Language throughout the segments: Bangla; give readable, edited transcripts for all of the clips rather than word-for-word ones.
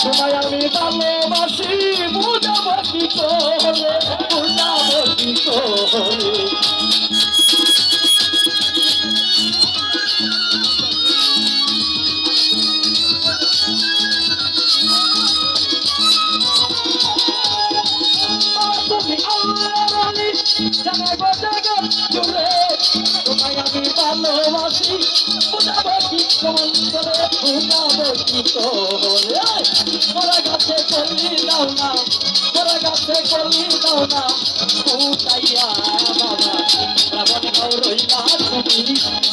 তোমায় আমি ভালোবাসি বুঝাবো কি করে বুঝাবো কি করে তুমি আল্লাহ রানী জানাবো জগৎ জুড়ে তোমায় আমি ভালোবাসি বুঝাবো কি করে বুঝাবো কি করে মোরা গাছে কলি দাও না মোরা গাছে কলি দাও না উঠাইয়া বাবা রাবণ গাও রইলা তুমি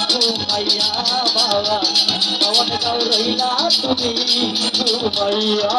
ঘুমাইয়া বাবা রাবণ গাও রইলা তুমি ঘুমাইয়া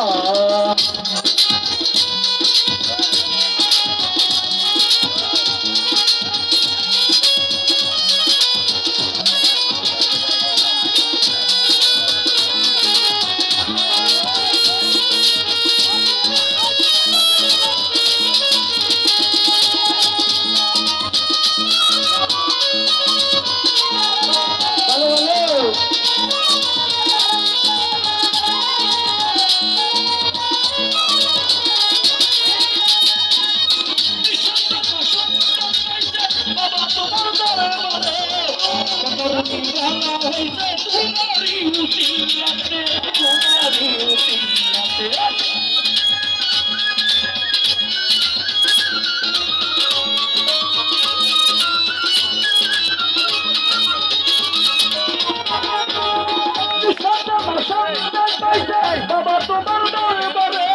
বাবা তোমার দরবারে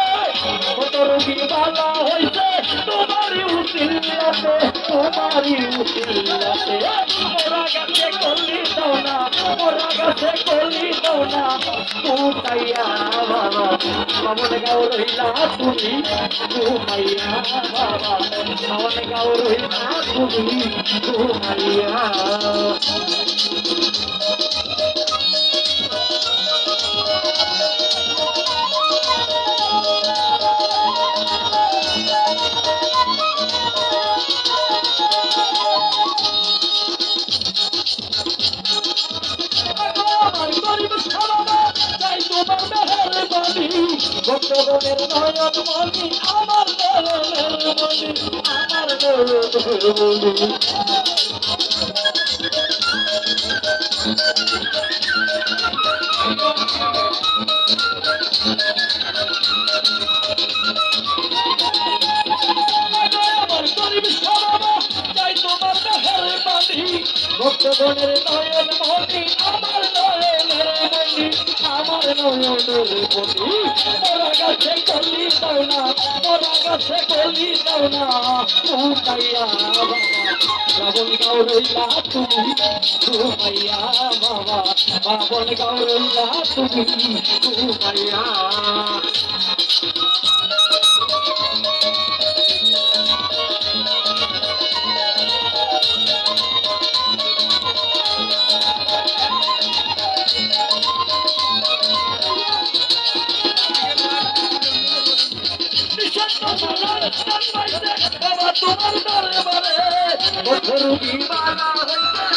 কত রোগী ভালো হইছে তোমারই উসিলাতে তোমারই উসিলাতে মোরা গাছে কলি দাও না মোরা গাছে কলি দাও না উঠাইয়া বাবা বামন গাও রইলা তুমি ঘুমাইয়া বাবা বামন গাও রইলা তুমি ঘুমাইয়া ভক্তগণের নয়ন মনি আমার নয়নের মনি আমার নয়নের মনি ভক্তগণের নয়ন মনি আমার নয়নের মনি আমার নয়নের মনি মোরা গাছে কলি দাও না মোরা গাছে কলি দাও না উঠাইয়া বাবা রাবণ গাও রইলা তুমি ঘুমাইয়া বাবা রাবণ গাও রইলা তুমি ঘুমাইয়া বাবা তোমার দরবারে কত রোগী ভালো হইছে